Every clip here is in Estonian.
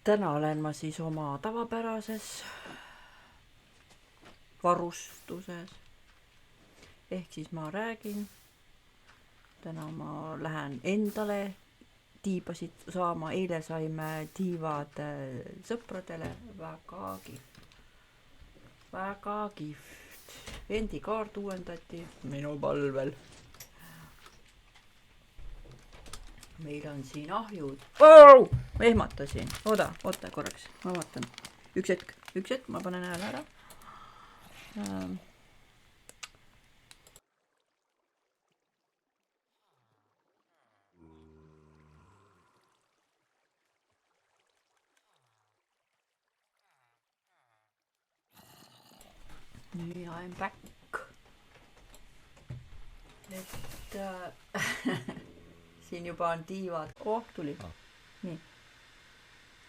täna olen ma siis oma tavapärases varustuses. Ehk siis ma räägin. Täna ma lähen endale tiibasid saama. Eile saime tiivad sõpradele. Väga kihvt. Väga kihvt. Endikaart uuendati minu palvel. Meil on siin ahjud. Ma ehmatasin. Oota korraks. Ma vaatan. Üks hetk. Ma panen hääle ära. Nii, I am back. Et siin juba on tiivad. Tuli. Nii.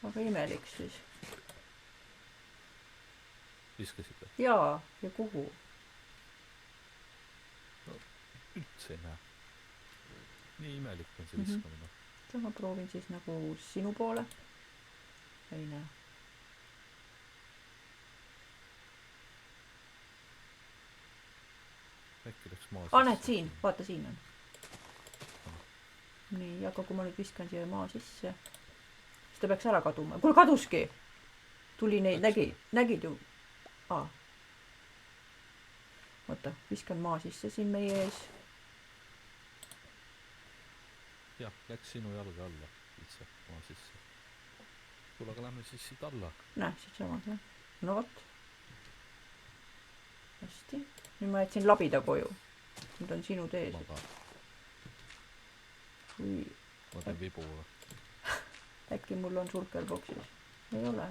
Aga imelik siis. Viskasid või? Jaa, ja kuhu? No, üldse ei näe. Nii imelik on see viskamine. Ma proovin siis nagu sinu poole. Ei näe. Äkki läks maa sisse. Näed siin, vaata siin on. Nii, aga kui ma nüüd viskan siia maa sisse, siis ta peaks ära kaduma. Kuule, kaduski! Tuli neid, nägid ju. Oota, viskan maa sisse siin meie ees. Jah, läks sinu jalga alla üldse maa sisse. Kuule, aga lähme siis siit alla. Näe, siit samad, jah. No vot. Hästi. Nüüd ma jätsin labida koju. Nüüd on sinu tees. Ma ka. Ma teen vibu. Äkki mul on sulkerboxis. Ei ole.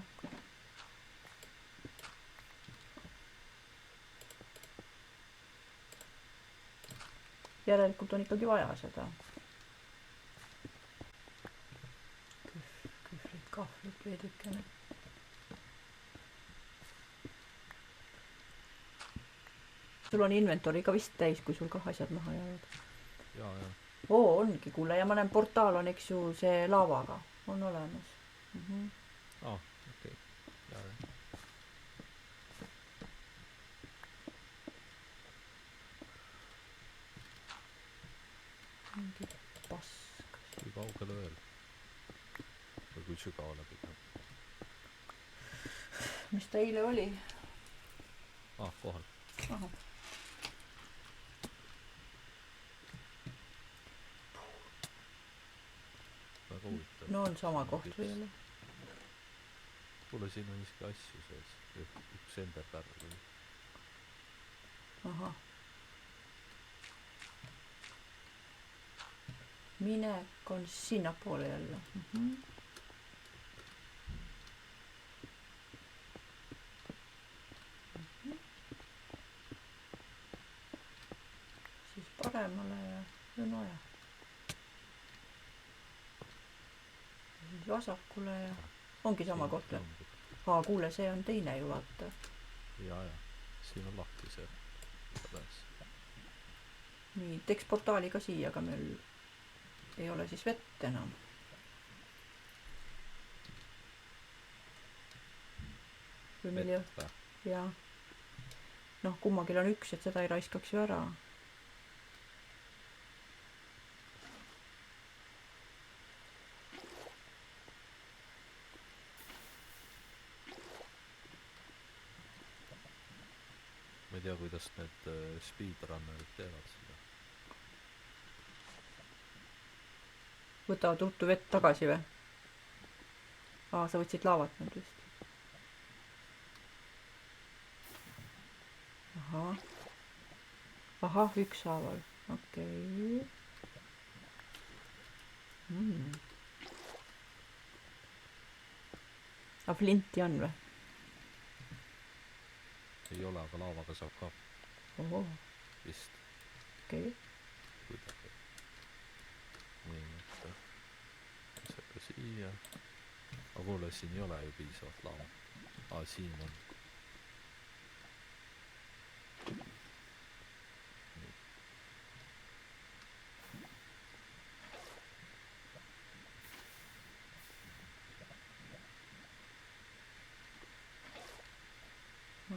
Järelikult on ikkagi vaja seda. Kühvlid, kahvlid, veedikene. Sul on inventori ka vist täis, kui sul kah asjad maha jäävad. Jaa. Ongi, kuule, ja ma näen portaal on, eks ju, see lavaga. On olemas. Okei. Jaa. Mingi pask. Kui kaugele veel? Või kui sügavale pigem? Mis ta eile oli? Kohal. Aha. Väga huvitav. No on sama koht või jälle? Kuule, siin on isegi asju sees. Üks enderpärl või. Aha. Minek on sinnapoole jälle. Siis paremale ja noja. Siis vasakule ja ongi sama koht. Kuule, see on teine ju vaata. Jaa. Siin on lahti see. Nii, teeks portaali ka siia, aga meil ei ole siis vett enam. Või meil ei... Jaa. Noh, kummagil on üks, et seda ei raiskaks ju ära. Ma ei tea, kuidas need speedrunnerid teevad seda. Võtavad ruttu vett tagasi või? Sa võtsid laavat nüüd vist. Ahah, ükshaaval. Okei. Aga flinti on või? Ei ole, aga laavaga saab ka. Vist. Okei. Kuidagi. Nii, see ka siia. Aga kuule, siin ei ole ju piisavalt laava. Siin on.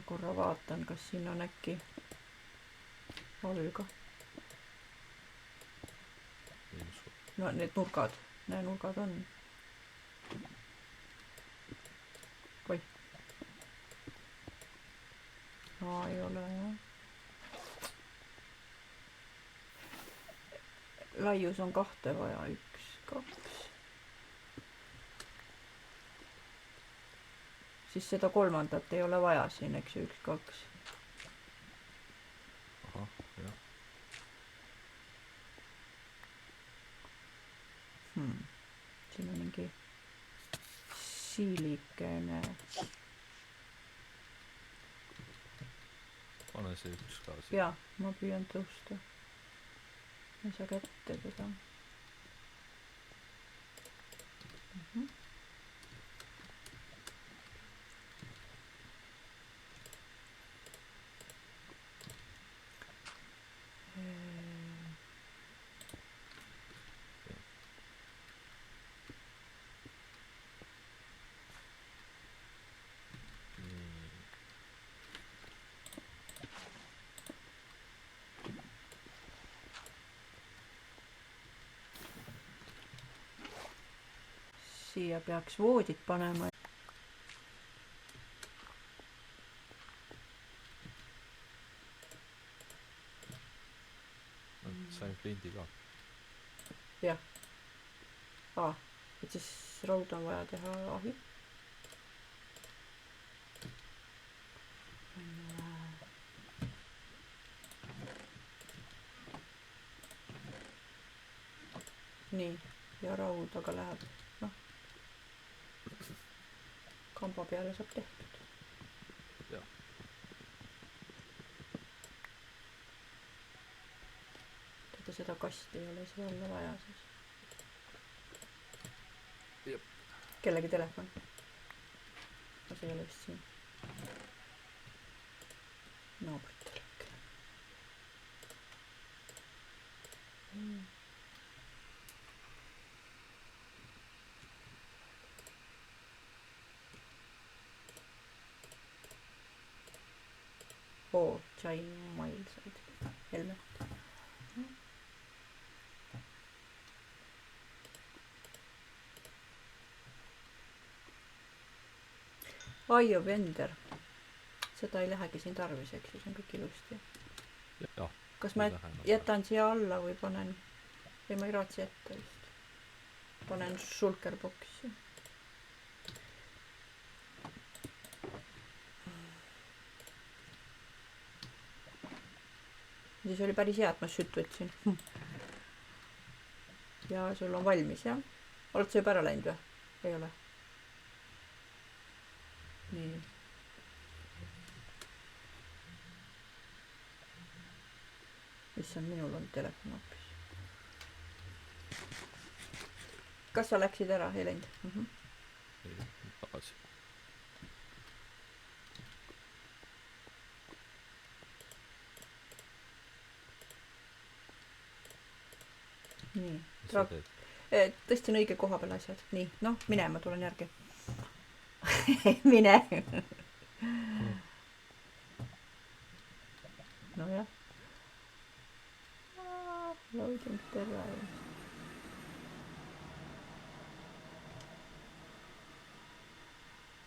korra vaatan, kas siin on äkki valga. No need nurgad, nurgad on. Oi. Ei ole jah. Laius on 2 vaja, 1, 2. Siis seda 3. ei ole vaja siin, eks ju, 1, 2. Ahah, jah. Siin on mingi siilikene. Pane see 1 ka siin. Jaa, ma püüan tõusta. Ei saa kätte teda. Siia peaks voodid panema. Sain kliendi ka. Jah. Et siis raud on vaja teha ahi. Nii, ja raud aga läheb. Kamba peale saab tehtud. Jah. Teada seda kasti ei ole siia alla vaja siis. Jep. Kellegi telefon. No see ei ole vist siin. Naabrit telek. Chain Mail said. Helmet. Aio Vender. Seda ei lähegi siin tarvis, eks ju, see on kõik ilusti. Jah. Kas ma jätan siia alla või panen, või ma ei raatsi jätta vist. Panen shulkerboksi. Siis oli päris hea, et ma sütt võtsin. Ja sul on valmis, jah? Oled sa juba ära läinud või? Ei ole? Nii. Issand, minul on telefon hoopis. Kas sa läksid ära, ei läinud? Ei, tagasi. Nii, tõstin õige koha peal asjad. Nii, noh, mine, ma tulen järgi. Mine. No jah. Loading device.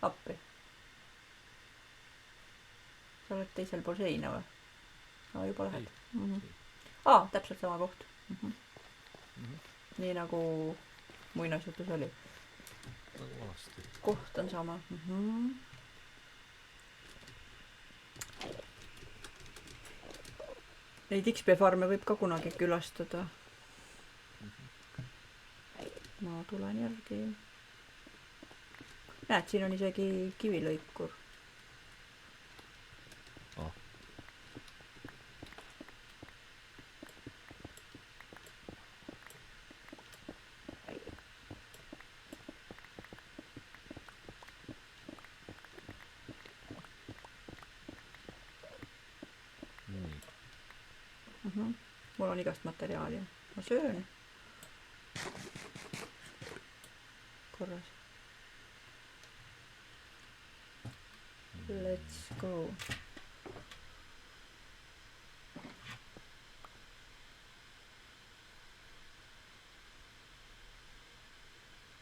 Appi. Sa oled teisel pool seina või? Juba lähed. Täpselt sama koht. Nii nagu muinasjutus oli. Nagu vanasti. Koht on sama. Neid XP farme võib ka kunagi külastada. Ma tulen järgi. Näed, siin on isegi kivilõikur. Mul on igast materiaali. Ma söön. Korras. Let's go.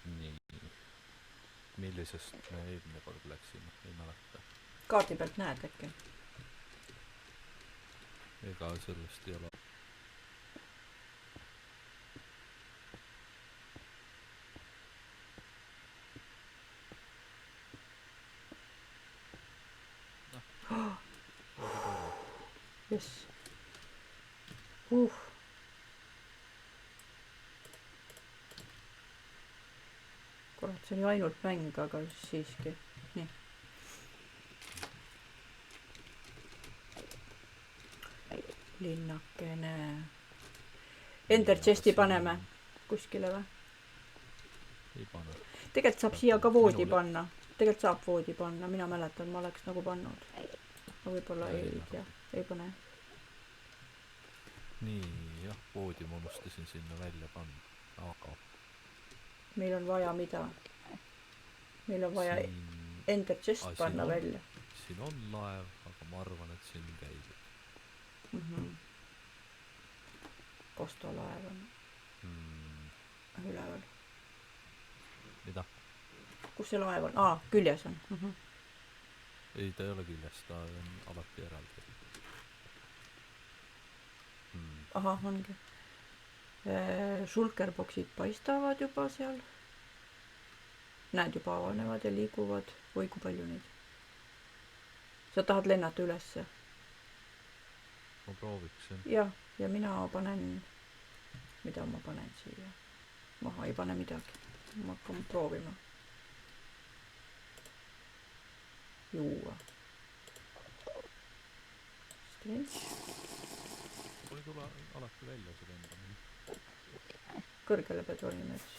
nii. Millisest me eelmine kord läksime, ei mäleta. Kaardi pealt näed äkki? Ega sellest ei ole. Jess. Kurat, see oli ainult mäng, aga siiski. Nii. Linnakene. Ender chesti paneme kuskile või? Ei pane. Tegelikult saab siia ka voodi panna. Tegelikult saab voodi panna, mina mäletan, ma oleks nagu pannud. Ma võib-olla ei tea, ei pane. Nii, jah, voodi ma unustasin sinna välja panna, aga meil on vaja mida? Meil on vaja siin... Ender chest panna on, välja. Siin on laev, aga ma arvan, et siin käib. Kostolaev on üleval. Mida? Kus see laev on? Küljes on. Ei, ta ei ole küljes, ta on alati eraldi. Ahah, ongi. Shulkerboksid paistavad juba seal. Näed, juba avanevad ja liiguvad. Oi, kui palju neid. Sa tahad lennata ülesse? Ma prooviks, jah. Ja mina panen, mida ma panen siia? Maha ei pane midagi. Ma hakkan proovima. Juua. Strents. Või tule alati välja see lendamine. Kõrgele pead olima, eks.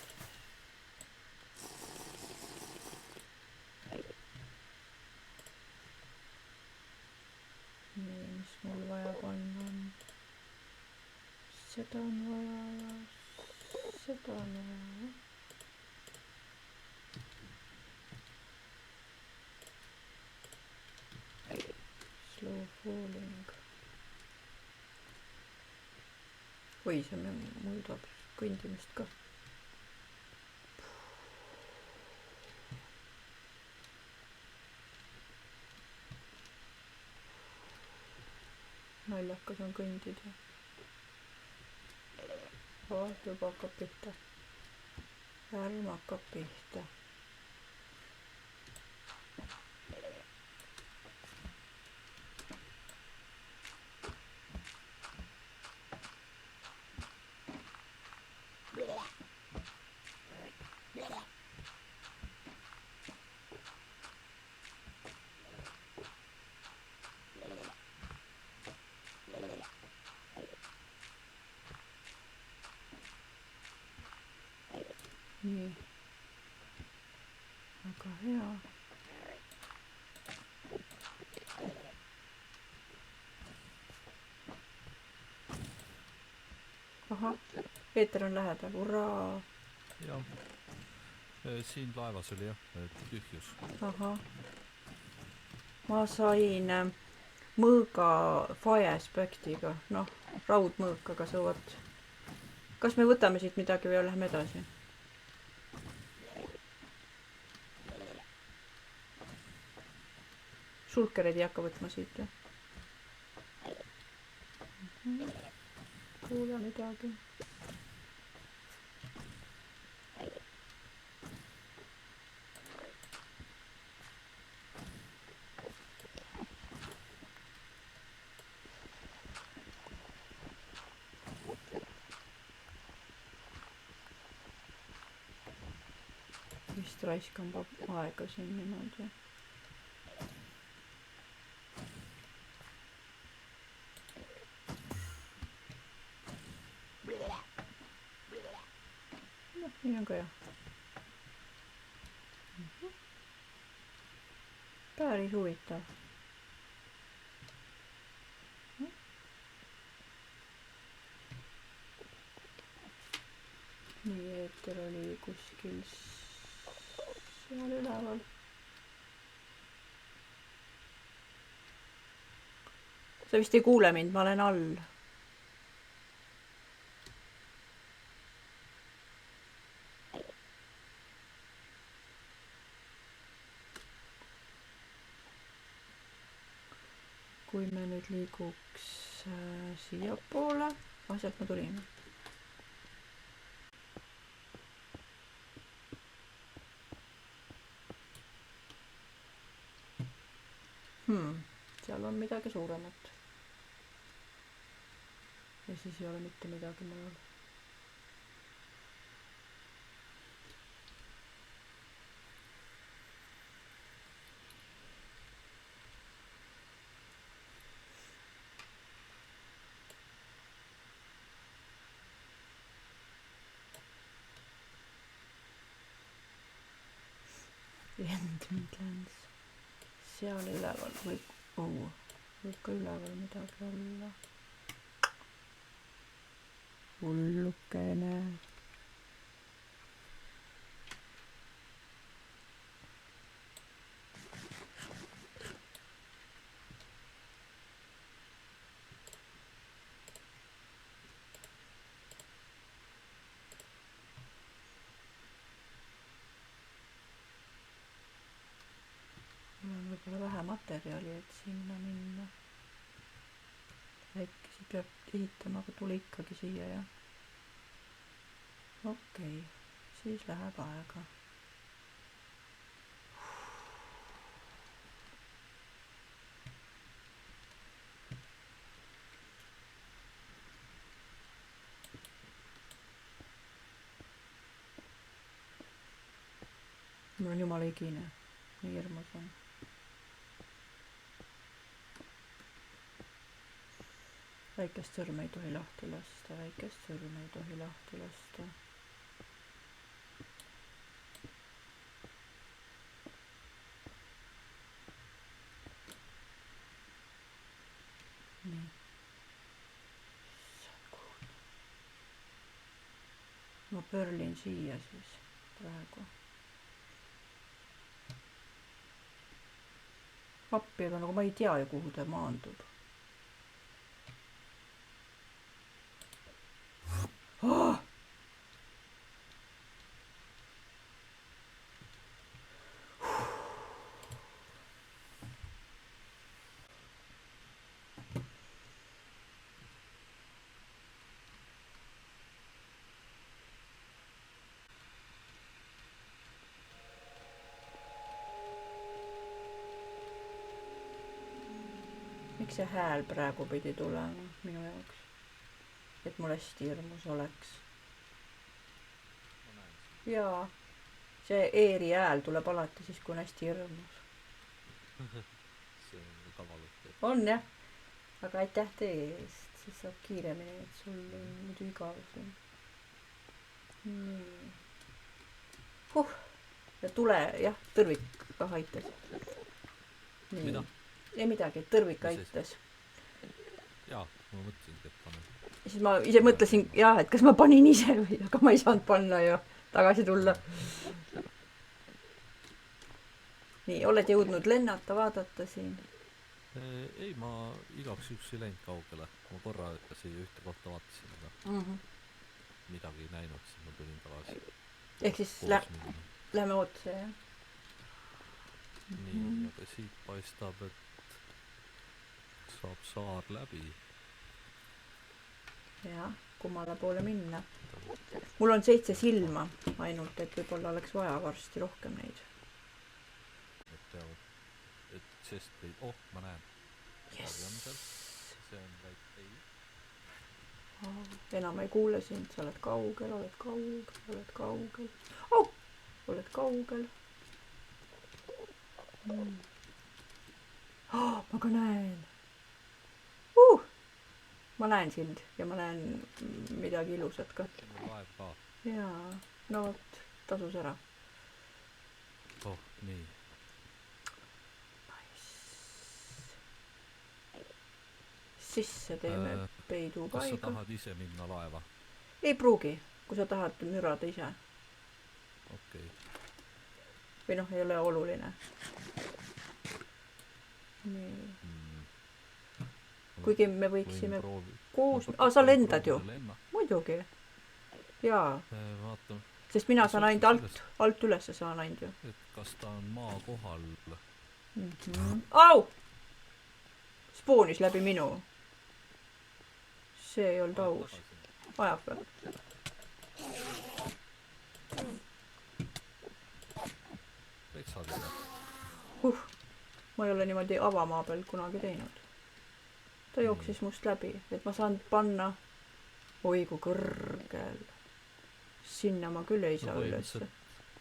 Nii, mis mul vaja panna on? Seda on vaja. Seda on vaja. Slow falling. Või see muudab kõndimist ka. Naljakas on kõndida. Juba hakkab pihta. Järm hakkab pihta. Nii. Väga hea. Ahah, Peeter on lähedal, urraa. Jah, siin laevas oli jah, tühjus. Ahah. Ma sain mõõga fae aspektiga, noh, raudmõõkaga sõuad. Kas me võtame siit midagi või läheme edasi? Sulkereid ei hakka võtma siit. Kuule midagi. Vist raiskan aega siin niimoodi. Nii on ka jah. Päris huvitav. Nii, Eeter oli kuskil seal üleval. sa vist ei kuule mind, ma olen all. kui me nüüd liiguks siia poole, sealt ma tulin. Seal on midagi suuremat. Ja siis ei ole mitte midagi mujal. End Midlands. Seal üleval võib ka üleval midagi olla. Hullukene. Võib-olla vähe materjali, et sinna minna. Väikesi peab ehitama, aga tuli ikkagi siia ja okei, siis läheb aega. Mul on jumala higine, nii hirmus on. Väikest sõrme ei tohi lahti lasta, väikest sõrme ei tohi lahti lasta. Nii. Ma pörlin siia siis praegu. Appi, aga nagu ma ei tea ju, kuhu ta maandub. Oh! Miks see hääl praegu pidi tulema minu jaoks? Et mul hästi hirmus oleks. Jaa, see eeri hääl tuleb alati siis, kui on hästi hirmus. see on kavalalt. On jah, aga aitäh tee eest, siis saab kiiremini, et sul on muidu igav siin. Nii. Ja tule, jah, tõrvik ka aitas. Mida? Ei midagi, tõrvik aitas. Jaa, ma mõtlesingi, et panen. Ja siis ma ise mõtlesin, jah, et kas ma panin ise või, aga ma ei saanud panna ja tagasi tulla. Nii, oled jõudnud lennata, vaadata siin? Ei, ma igaks üks ei läinud kaugele. Ma korra siia ühte kohta vaatasin, aga midagi ei näinud, siis ma tulin tagasi. Ehk siis läheme otse, jah? Nii, aga siit paistab, et saab saar läbi. Jah, kummale poole minna. Mul on 7 silma ainult, et võib-olla oleks vaja varsti rohkem neid. Et peavad, et sest või, ma näen. Yes. See on väike ei. Enam ei kuule sind, sa oled kaugel, oled kaugel. Oled kaugel. Ma ka näen. Ma näen sind ja ma näen midagi ilusat ka. Laev ka. Jaa, no vot, tasus ära. Nii. Nice. Sisse teeme peidupaiga. Kas sa tahad ise minna laeva? Ei pruugi, kui sa tahad mürada ise. Okei. Või noh, ei ole oluline. Nii. kuigi me võiksime proovi. koos... sa lendad ju. Muidugi. Jaa. Vaatame. Sest mina saan ainult alt ülesse saan ainult ju. Et kas ta on maa kohal? Au! Spoonis läbi minu. See ei olnud aus. Ajab veel. Peksad üle. Ma ei ole niimoodi avamaa peal kunagi teinud. Ta jooksis must läbi, et ma saan panna... Oi, kui kõrgel. Sinna ma küll ei saa ülesse.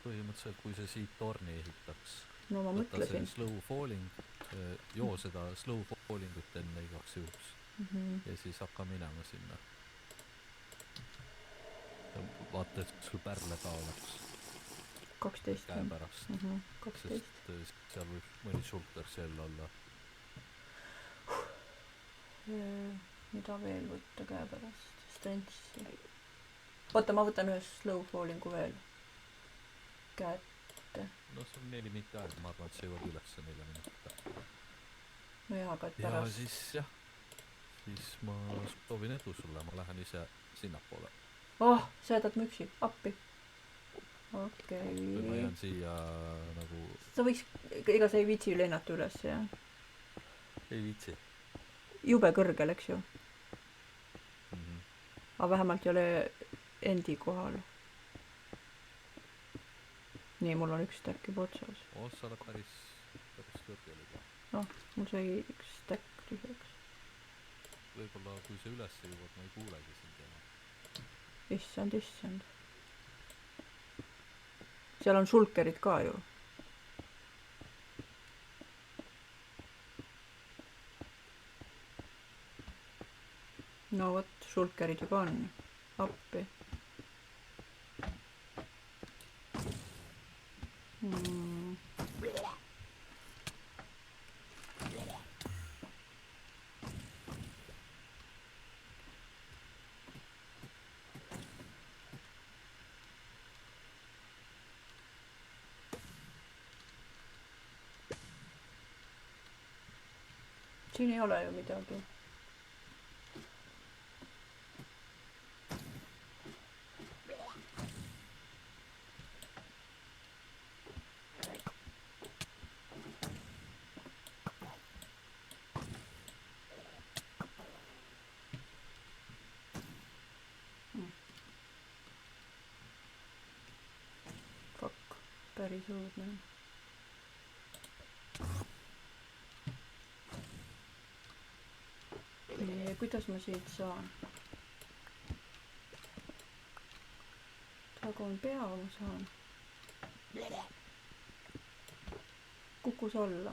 Põhimõtteliselt, kui see siit torni ehitaks. No ma mõtlesin. Võta see slow falling, joo seda slow fallingut enne igaks juhuks. Ja siis hakka minema sinna. Vaata, et sul pärle ka oleks. 12. Käe pärast. 12. Sest seal võib mõni shulker seal olla. Mida veel võtta käe pärast? Strengthsi. Oota, ma võtan ühe slow fallingu veel. Kätte. No see on 4 mitte aeg, ma arvan, et see jõuab ülesse 4 minutit. No jaa, aga et ja pärast... siis jah. Siis ma soovin edu sulle, ma lähen ise sinnapoole. Sa jätad müksi, appi. Okei. Või ma jään siia nagu... Sa võiks... Ega sa ei viitsi lennata üles, jah? Ei viitsi. Jube kõrgel, eks ju? Aga vähemalt ei ole endi kohal. Nii, mul on üks stack juba otsas. Sa oled päris kõrgel juba. Noh, mul sai üks stack tühjaks. Võib-olla kui sa üles jõuad, ma ei kuulegi sind enam. Issand. Seal on shulkerid ka ju. No vot, shulkerid juba on. Appi. Siin ei ole ju midagi. Fuck, päris õudne. Kuidas ma siit saan? Tagun pea ma saan. Kukus alla.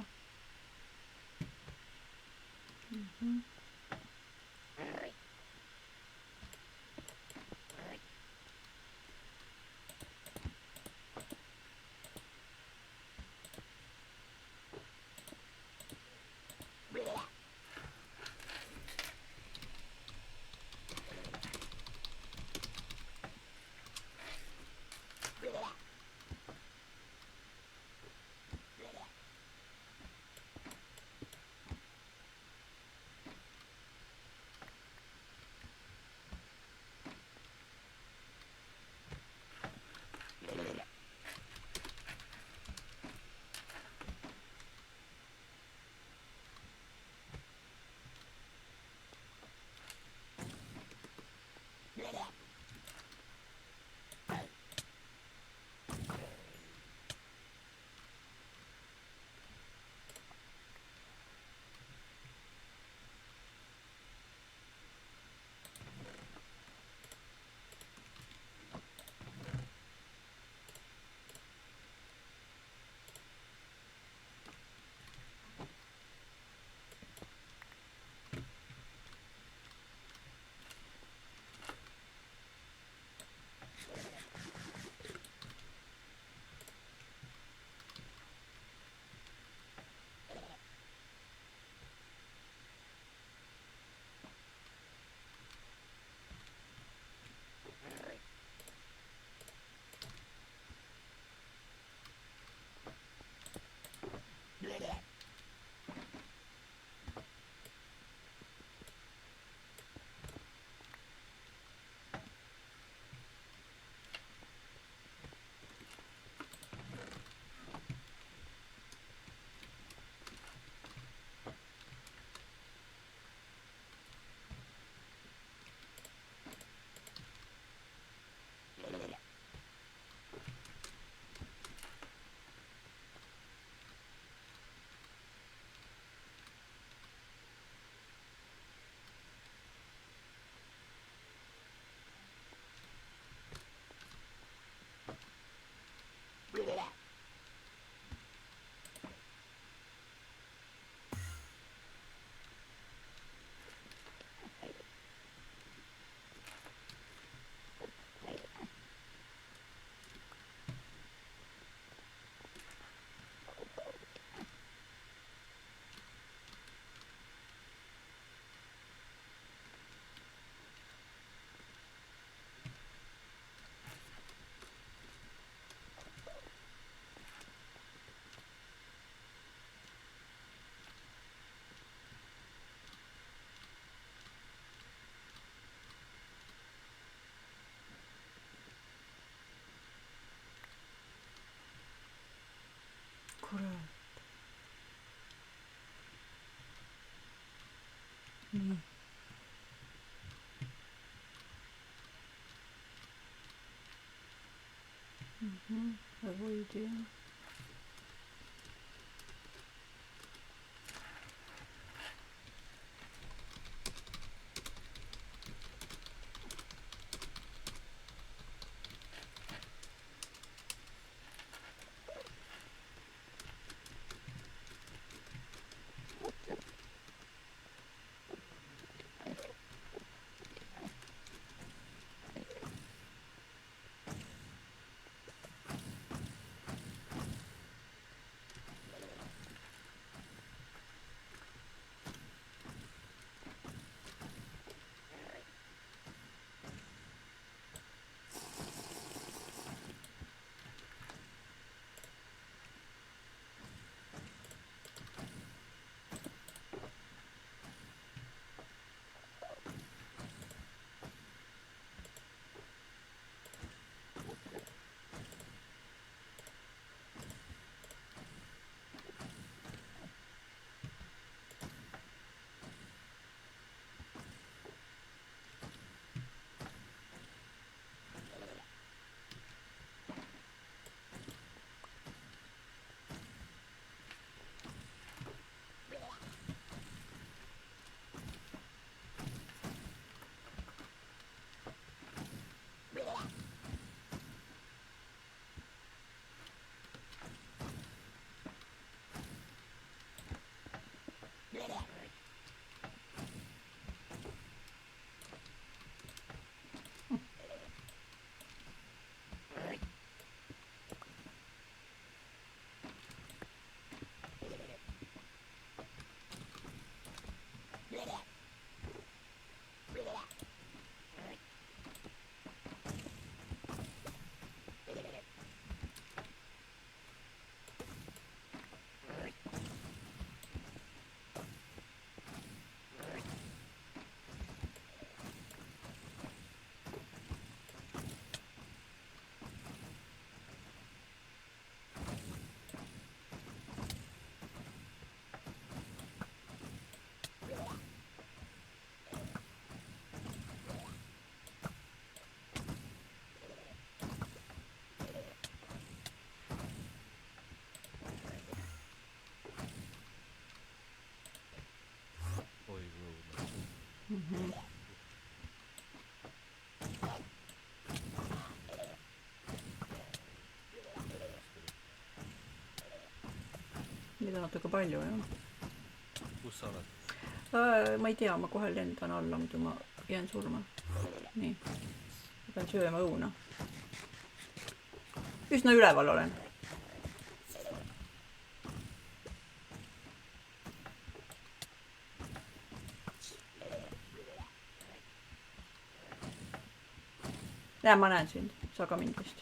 veidi jah. Oi õudne. Neid on natuke palju jah. Kus sa oled? Ma ei tea, ma kohe lendan alla, muidu ma jään surma. Nii. Ma pean sööma õuna. Üsna üleval olen. Näe, ma näen sind. Sa ka mind vist.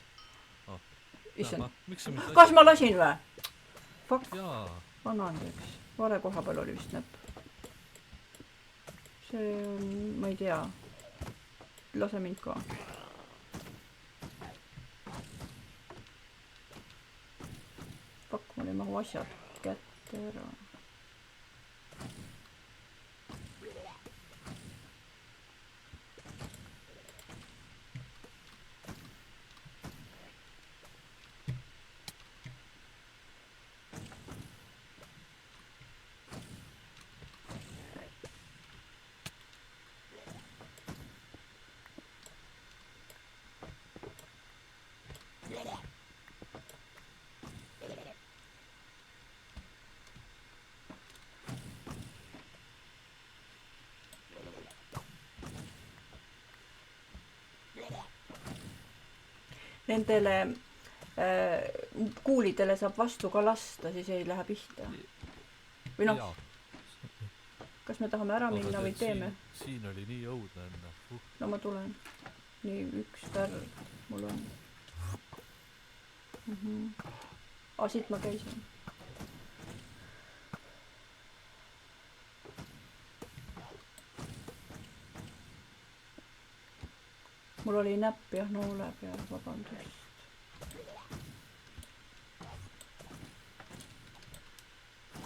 Issand. Miks sa mind Kas ma lasin või? Fuck. Jaa. Anna andeks. Vale koha peal oli vist näpp. See on, ma ei tea. Lase mind ka. Fuck, mul ei mahu asjad kätte ära. Nendele kuulidele saab vastu ka lasta, siis ei lähe pihta. Või noh, kas me tahame ära minna või teeme? Siin oli nii õudne enne. No ma tulen. Nii, üks tärg mul on. Siit ma käisin. Mul oli näpp jah noole peal, vabandust.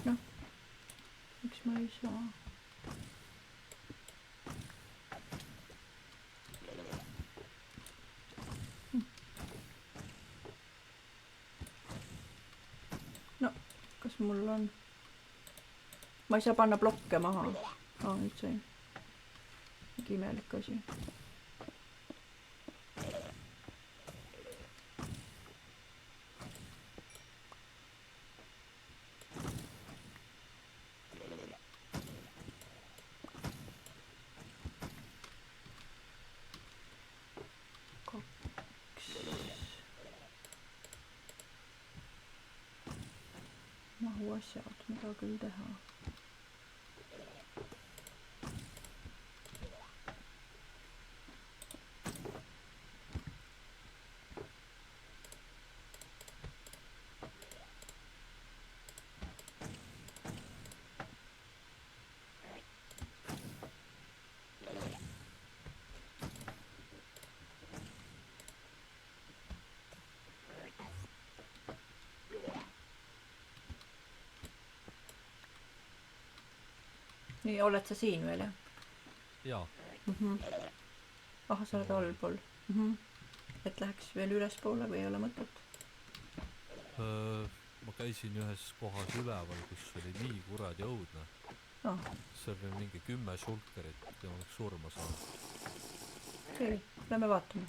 Noh, miks ma ei saa? sul on? Ma ei saa panna blokke maha. Nüüd sain. Mingi imelik asi. Asjad, mida küll teha. Nii, oled sa siin veel, jah? Jaa. Aha, sa oled allpool. Et läheks veel ülespoole või ei ole mõtet? Ma käisin ühes kohas üleval, kus oli nii kuradi õudne. See oli mingi 10 shulkerit, ja oleks surma saanud. Okei, lähme vaatame.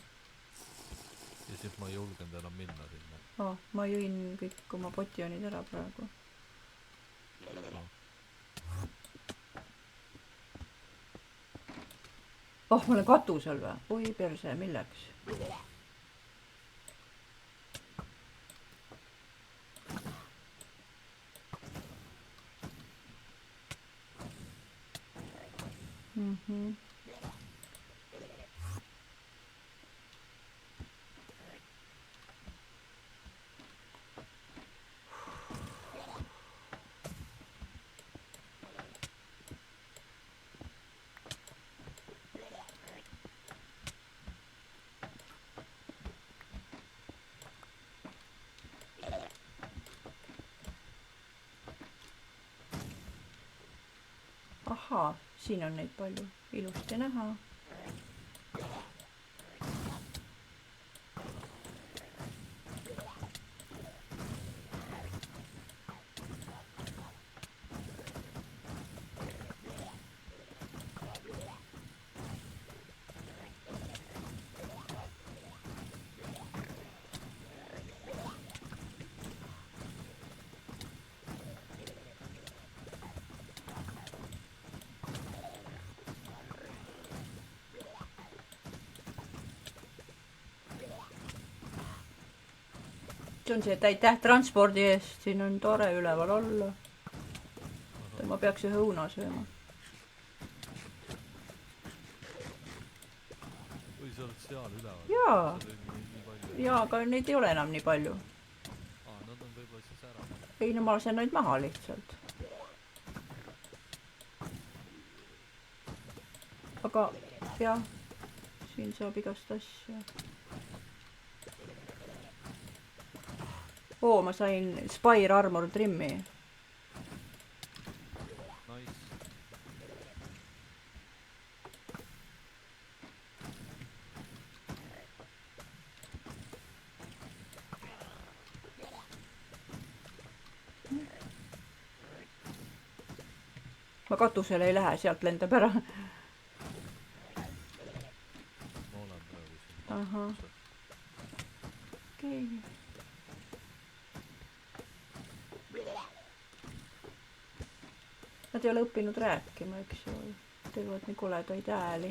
Ja siis ma ei julgenud enam minna sinna. Ma jõin kõik oma potjonid ära praegu. Ma olen katusel või? Oi perse, milleks? Ahaa, siin on neid palju. Ilusti näha. See on see, et aitäh transpordi eest, siin on tore üleval olla. Ma peaks ühe õuna sööma. Või sa oled seal üleval? Jaa, aga neid ei ole enam nii palju. Nad on võib-olla siis ära. Ei, no ma lasen neid maha lihtsalt. Aga jah, siin saab igast asja. Ma sain Spire Armor trimmi. Nice. Ma katusele ei lähe, sealt lendab ära. Ma olen praegu siin. Ahah. Okei. Nad ei ole õppinud rääkima, eks ju. Teevad nii koledaid hääli.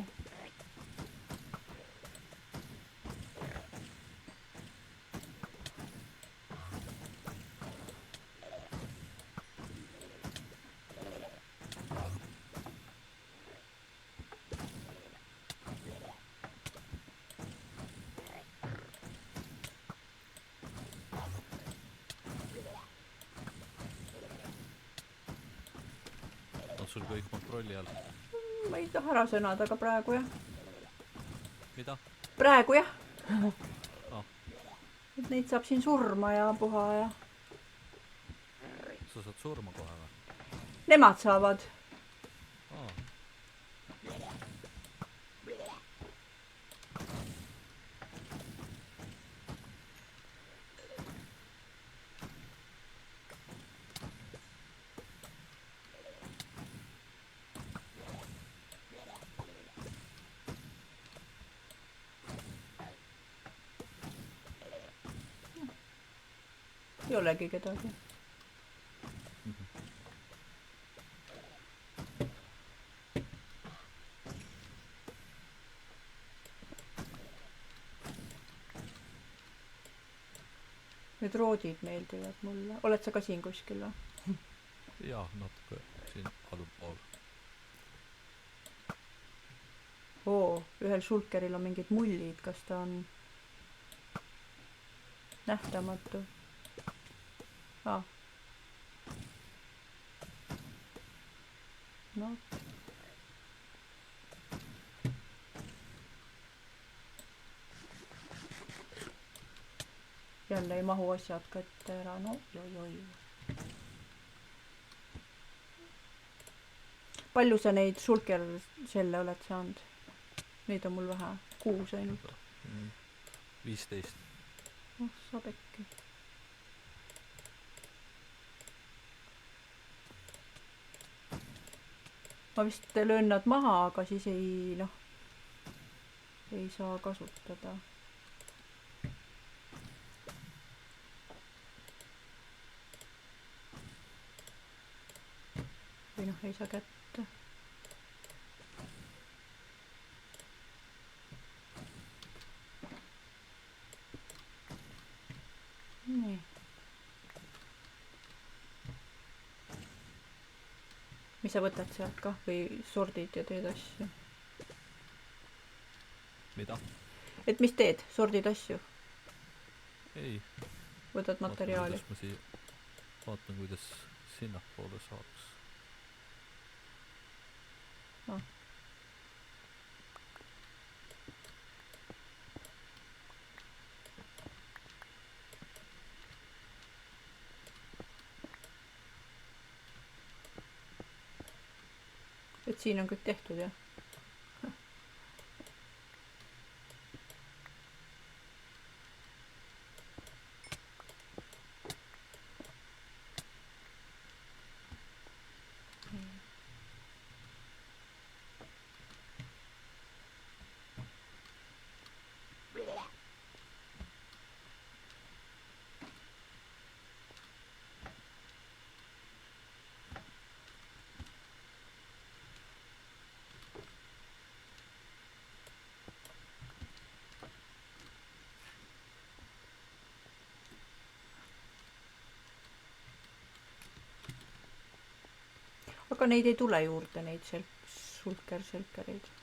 Sul kõik kontrolli all. Ma ei taha ära sõnada, aga praegu jah. Mida? Praegu jah. Et neid saab siin surma ja puha ja... Sa saad surma kohe või? Nemad saavad. ei olegi kedagi. Need roodid meeldivad mulle. Oled sa ka siin kuskil või? Jaa, natuke siin allpool. Ühel sulkeril on mingid mullid, kas ta on nähtamatu? No. Jälle ei mahu asjad kätte ära, no joi. Palju sa neid sulkerselle oled saanud? Neid on mul vähe, 6 ainult. 15. Saab äkki. Ma vist löön nad maha, aga siis ei saa kasutada. Või ei saa kätte. Nii. Mis sa võtad sealt ka või sordid ja teed asju? Mida? Et mis teed? Sordid asju? Ei. Võtad materjali? Vaatan, kuidas sinnapoole saaks. Et siin on kõik tehtud, jah? Aga neid ei tule juurde, neid sulkerselkereid.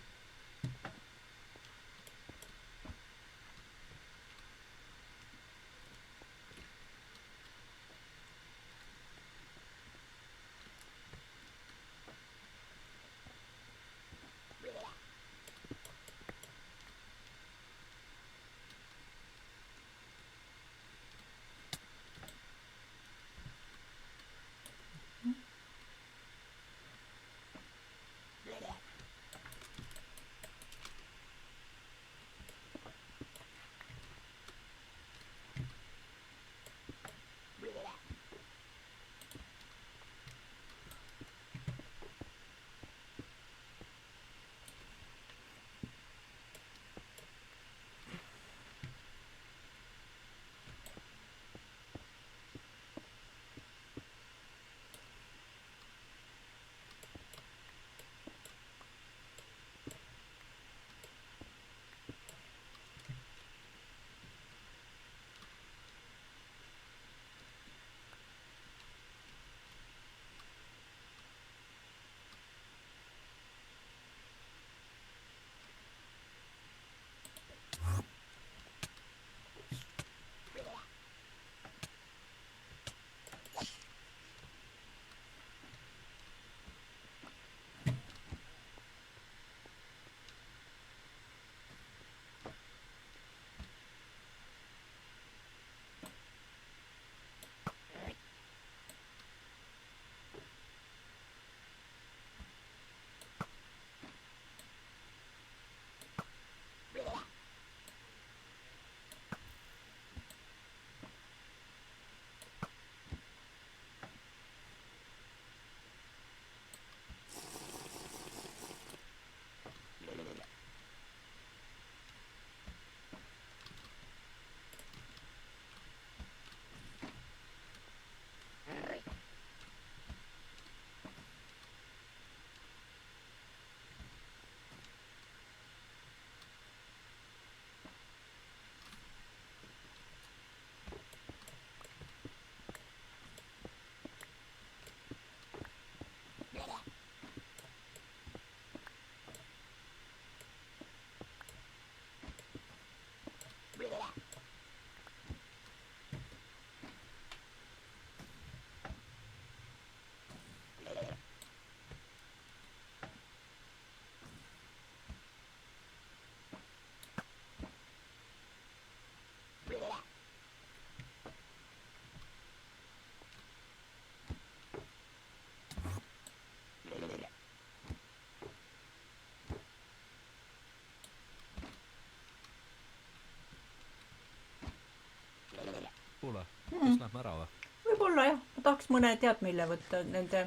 lähme ära või? võib-olla jah, ma tahaks mõne tead mille võtta nende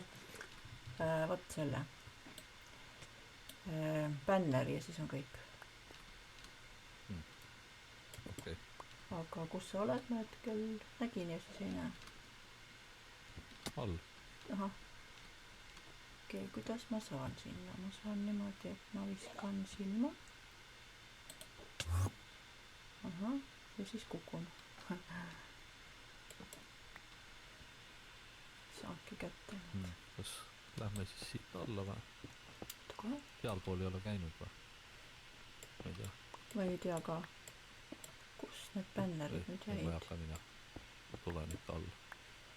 vot selle bänneri ja siis on kõik. Okei. aga kus sa oled, ma hetkel nägin ja siis ei näe. All. ahah. okei, kuidas ma saan sinna? Ma saan niimoodi, et ma viskan silma. ahah, ja siis kukun. saanki kätte. Kas lähme siis siit alla või? kohe. Sealpool ei ole käinud või? Ma ei tea. ma ei tea ka, kus need bännerid nüüd Ma ei jäid. hakka minema. Ma tulen ikka alla.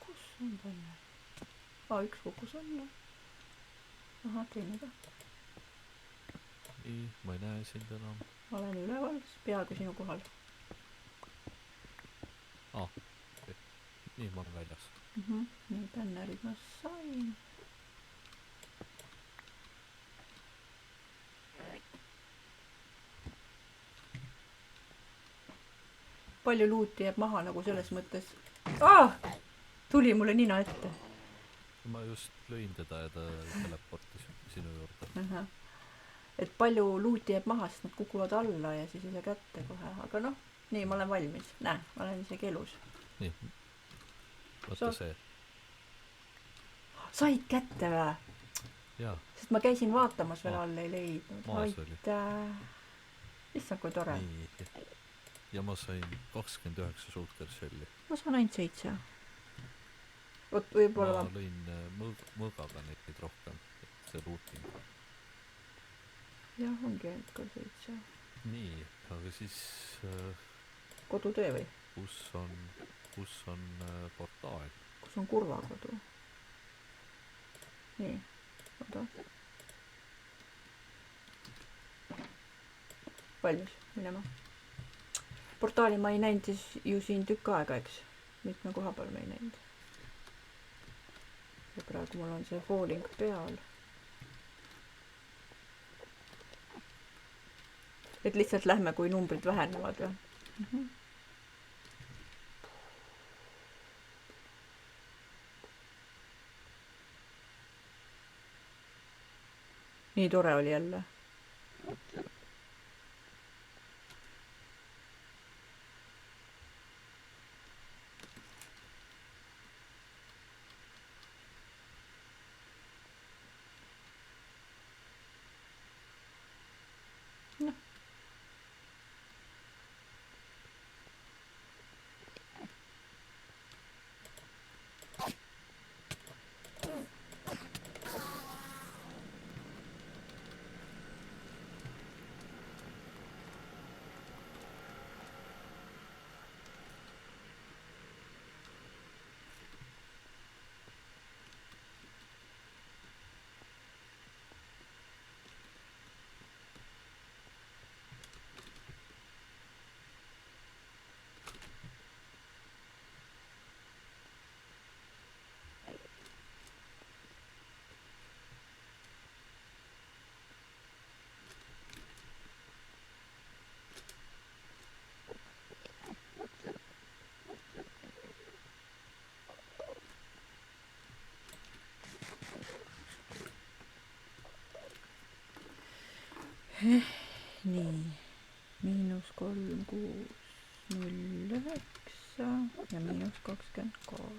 kus on bänner? üks kukkus alla. ahah, teine ka. Nii, ma ei näe sind enam. ma olen üleval, peaaegu sinu kohal. Nii, ma olen väljas. nii, bännerid ma sain. palju luuti jääb maha nagu selles mõttes. tuli mulle nina ette. Ma just lõin teda ja ta teleportis sinu juurde. et palju luuti jääb maha, sest nad kukuvad alla ja siis ei saa kätte kohe, aga noh, nii, ma olen valmis. näe, ma olen isegi elus. Nii. Võta see. said kätte või? Jaa. sest ma käisin vaatamas veel all, ei leidnud. Maas oli. aitäh. issand, kui tore. Nii. Ja ma sain 29 shulker shelli. ma saan ainult 7. vot võib-olla ma lõin mõõgaga neid rohkem, et see looting. jah, ongi ainult ka 7. Nii, aga siis kodutöö või? kus on portaal? kus on Kurva kodu? nii, oota. valmis, minema. portaali ma ei näinud siis ju siin tükk aega, eks. mitme koha peal ma ei näinud. ja praegu mul on see falling peal. et lihtsalt lähme, kui numbrid vähenevad või? nii tore oli jälle. nii, -3, 6, 0, 9 ja -23.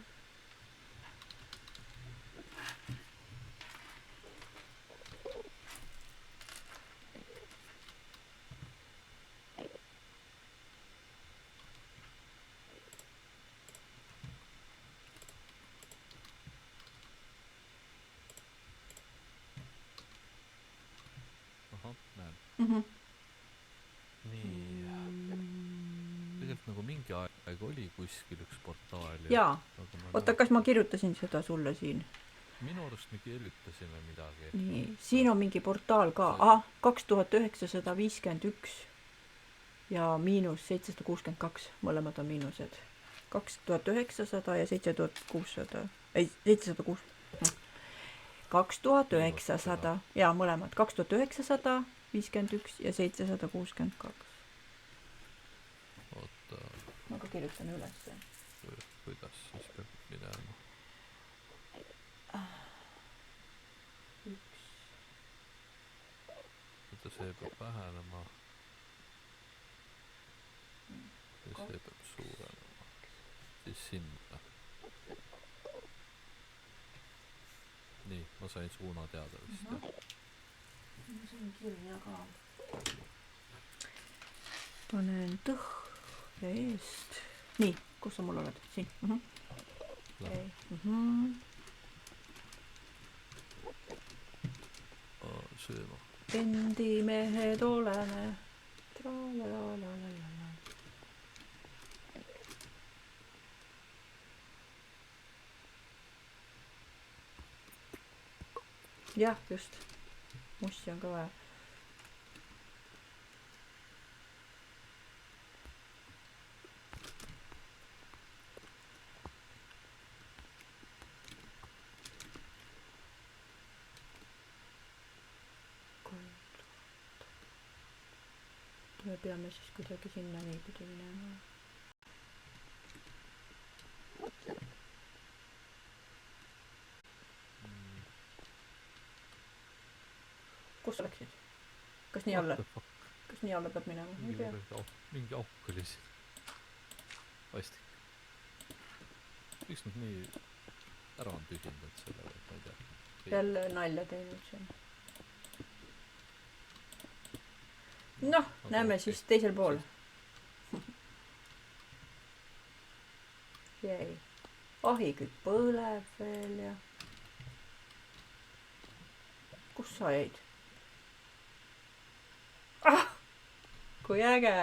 ahah, näen. Mhm. Nii. Tegelikult nagu mingi aeg oli kuskil üks portaal. jaa, oota, kas ma kirjutasin seda sulle siin? Minu arust me kirjutasime midagi. nii, siin on mingi portaal ka. ahah, 2951 ja -762, mõlemad on miinused. 2900 ja 7600, ei 706, 2900 ja mõlemad 2951 ja 762. oota, ma ka kirjutan ülesse. kuidas oota, see peab vähenema ja see peab suurenema. Siis sinna. Nii, ma sain suuna teada vist, jah. Ma sain kirja ka. Panen tõhja eest. Nii, kus sa mul oled? Siin. Okay. Sööma. Endimehed oleme. Tralalalala. Jah, just. Mussi on ka vaja. Me peame siis kuidagi sinna niipidi minema. Kus sa läksid? Kas nii alla? Kas nii alla peab minema? Mingi auk oli siin. Vastik. Miks nad nii ära on tühjendanud selle, ma ei tea. Jälle nalja teinud siin. Noh, näeme siis teisel pool. Jäi. Ahikütt põleb veel ja... Kus sa jäid? Ah! Kui äge!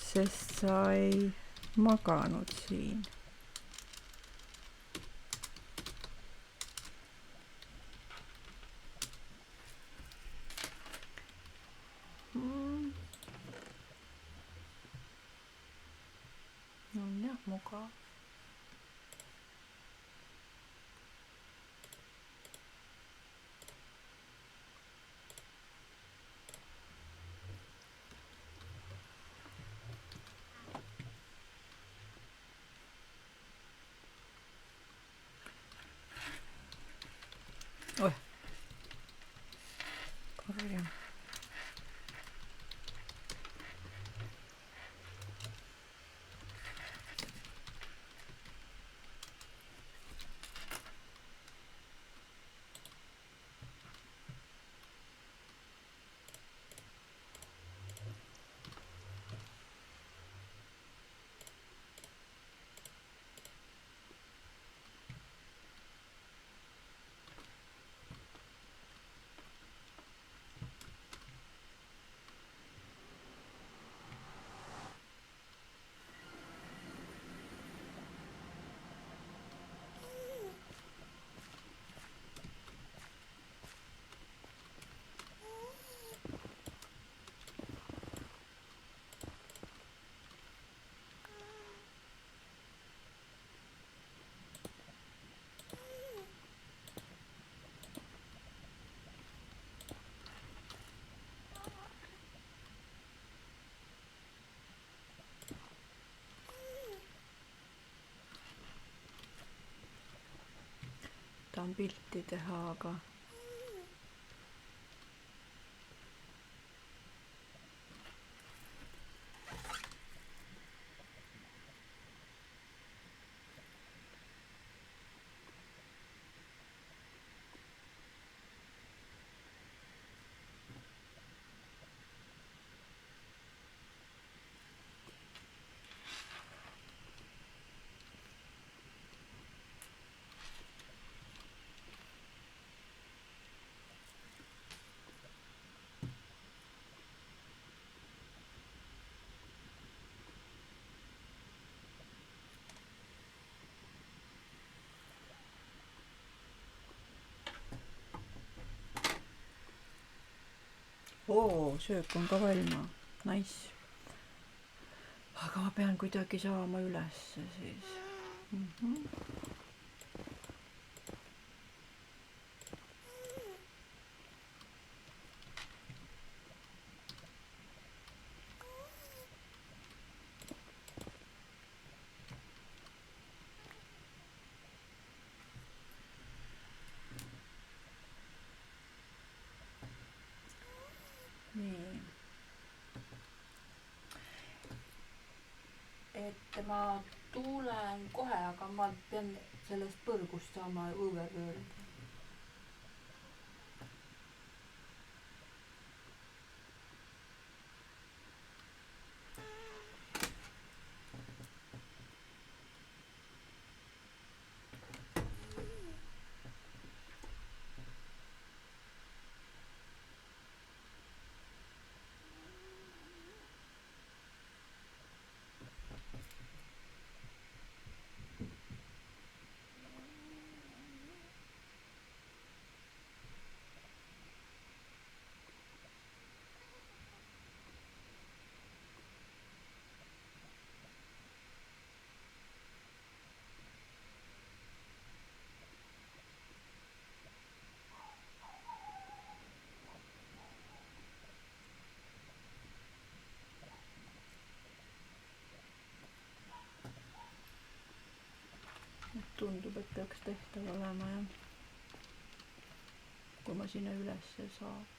Sest sa ei maganud siin. On jah mugav. Oi. Korjan. Tahan pilti teha, aga söök on ka valma. Nice. Aga ma pean kuidagi saama ülesse siis. et ma tulen kohe, aga ma pean sellest põrgust saama õue pöörata. Tundub, et peaks tehtav olema jah. Kui ma sinna ülesse saaks.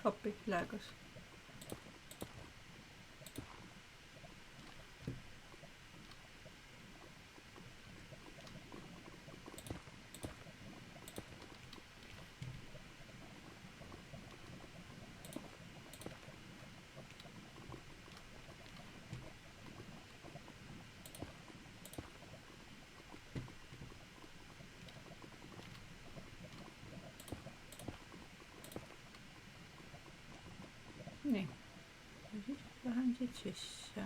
Appi, lägas. Nii. Ja siis lähen siit sisse.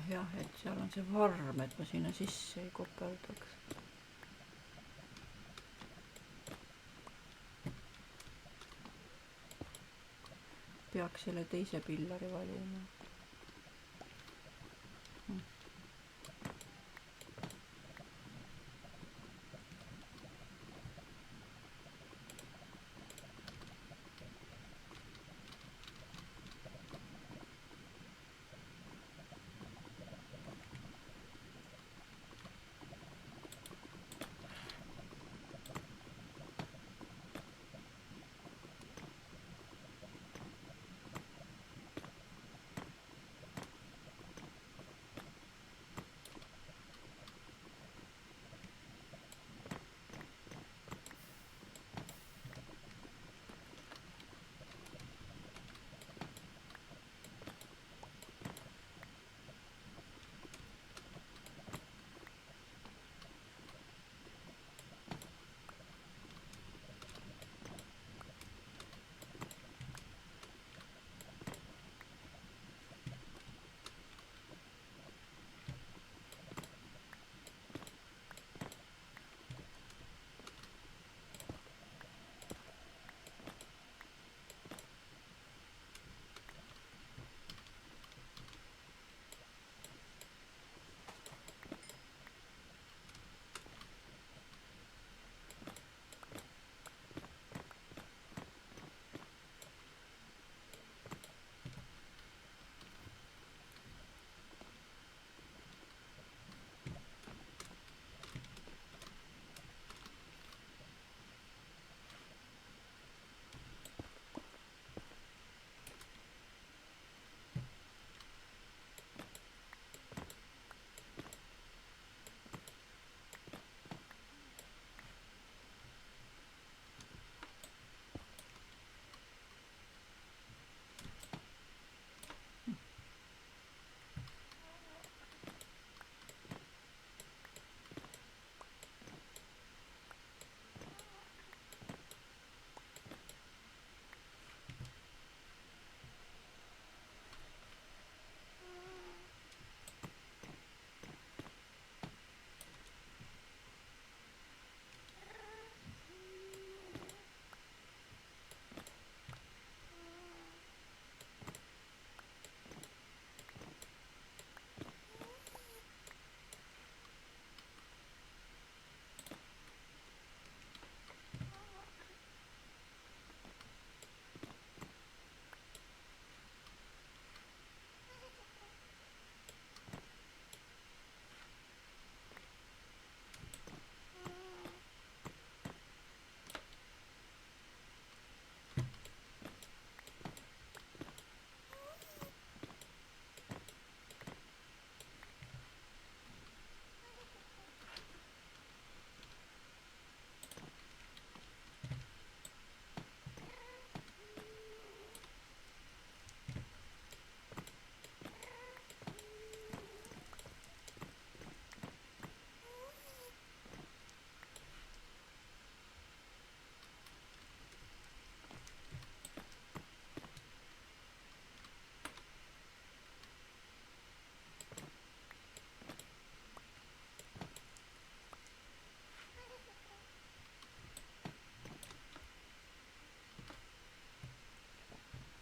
Jah, et seal on see varm, et ma sinna sisse ei koperdaks. Peaks selle teise pillari valima.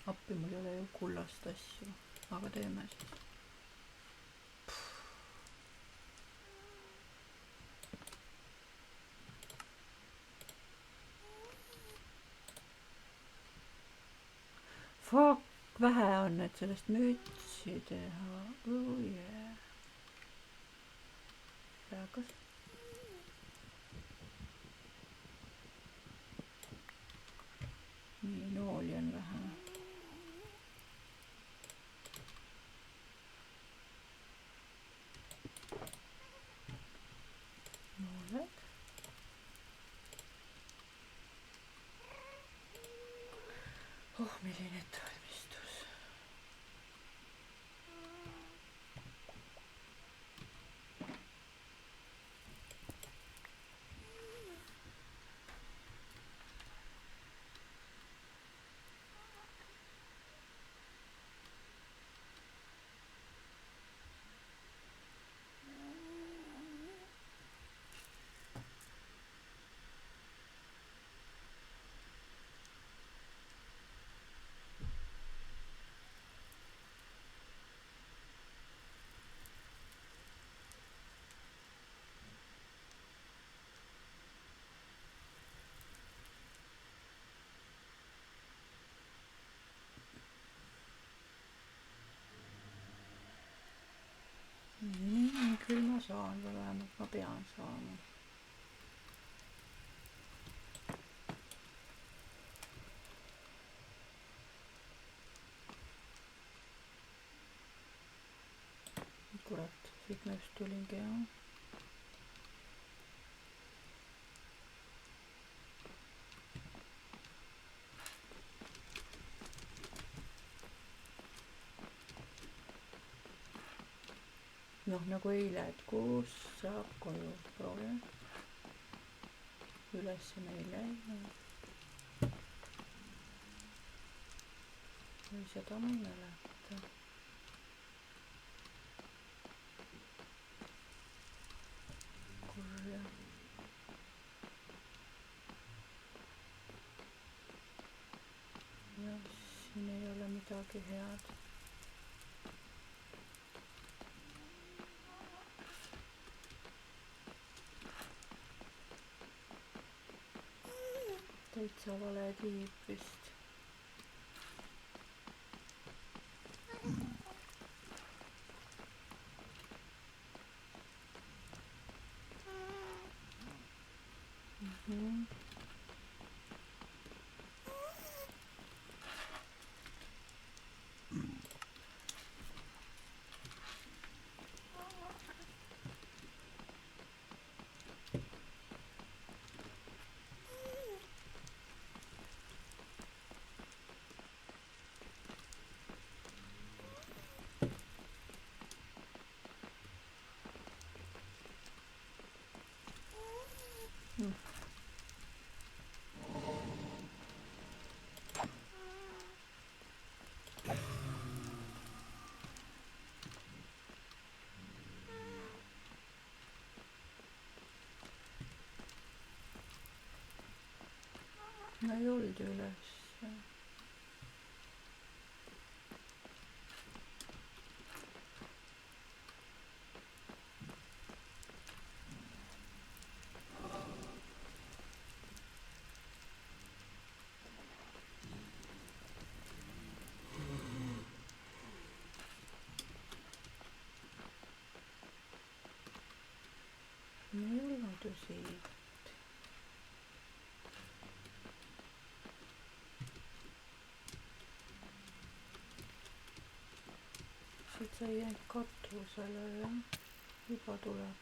appi, mul ei ole ju kullast asju, aga teeme siis. Fuck, vähe on, et sellest mütsi teha. Oh yeah. Rääkas. Nii, nooli on vähe. Nooled. Oh, milline ettevalmistus. Küll ma saan või vähemalt ma pean saama. Kurat, siit ma just tulingi, jah. Noh, nagu eile, et kus saab koju proovida. Ülesse meil jäi. Või seda ma ei mäleta. Kurja. Ja siin ei ole midagi head. Täitsa vale tiib vist. No ei olnud üles. Ei olnud ju siit. Siit sai jäänud katusele, jah. Juba tuleb.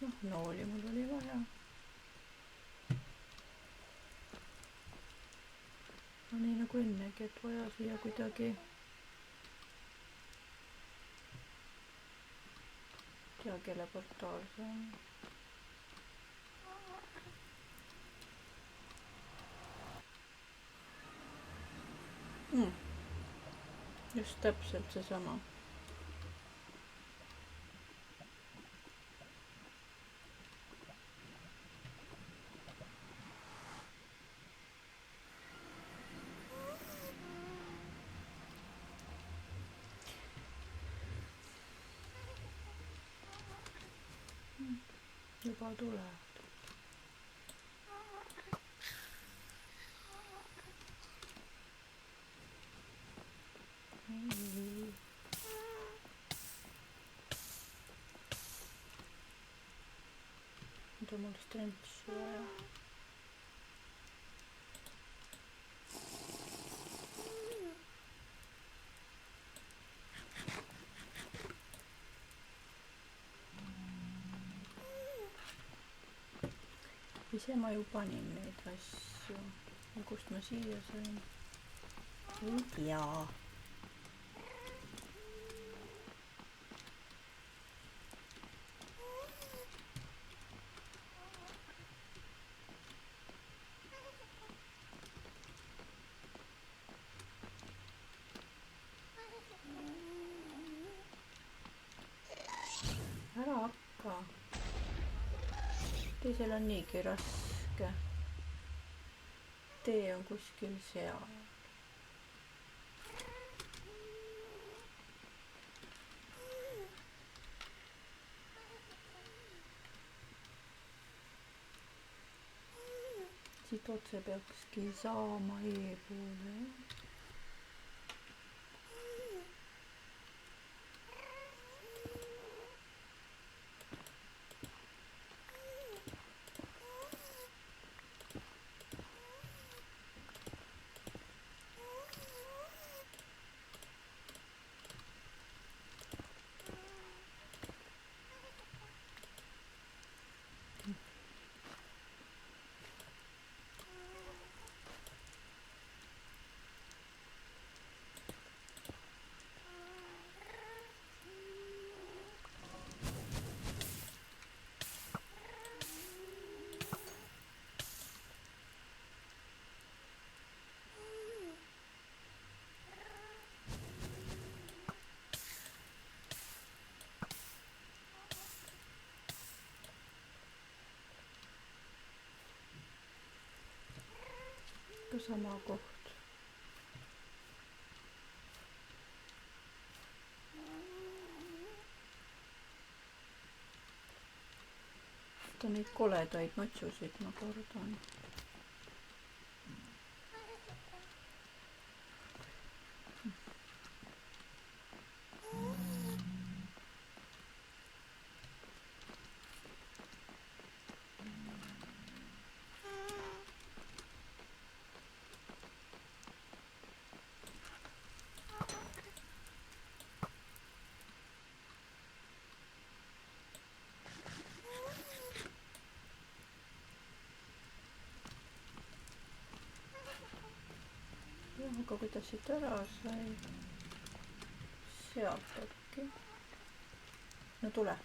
Noh, nooli mul oli vaja. No nii nagu ennegi, et vaja siia kuidagi tea, kelle portaal see on. Just täpselt seesama. juba tulevad. Nüüd on mul strentsi vaja. Ise ma ju panin neid asju. Kust ma siia sain? Ei tea. Ära hakka. Teisel on niigi raske. Tee on kuskil seal. Siit otse peakski saama E-poole. Ka sama koht. Vaata neid koledaid matsusid ma kordan. Aga kuidas siit ära sai? Sealt äkki. No tule.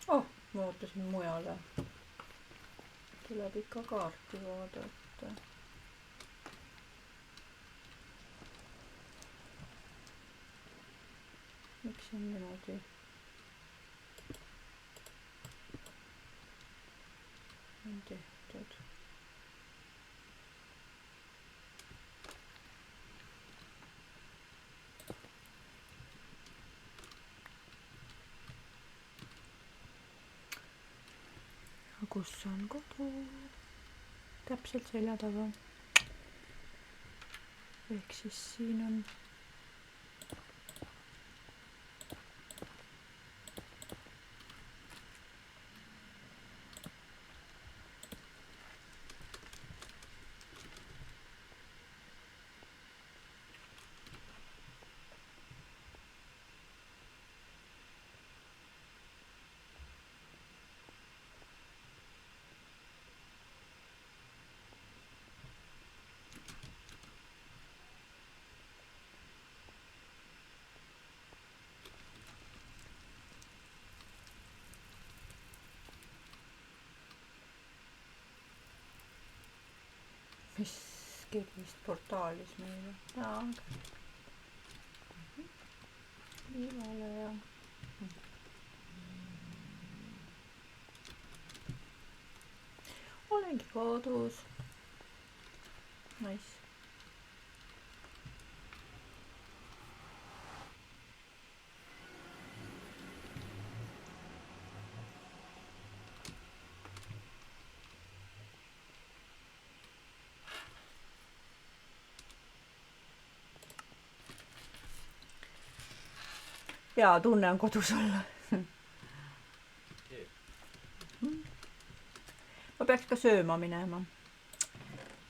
Oh, ma ootasin mujale. Tuleb ikka kaarti vaadata. Miks on niimoodi? On tehtud. Kus on kodu? Täpselt selja taga. Ehk siis siin on keegi vist portaalis meile. Jaa. Ilale ja... Olengi kodus. Nice. Jaa, tunne on kodus olla. Ma peaks ka sööma minema.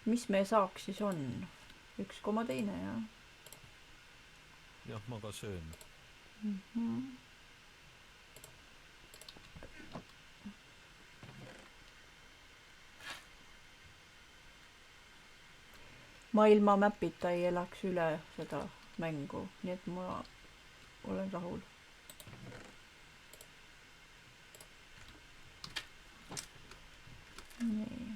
Mis me saaks siis on? Üks koma teine, jah? Jah, ma ka söön. Ma ilma mäpita ei elaks üle seda mängu, nii et ma olen rahul. Nii.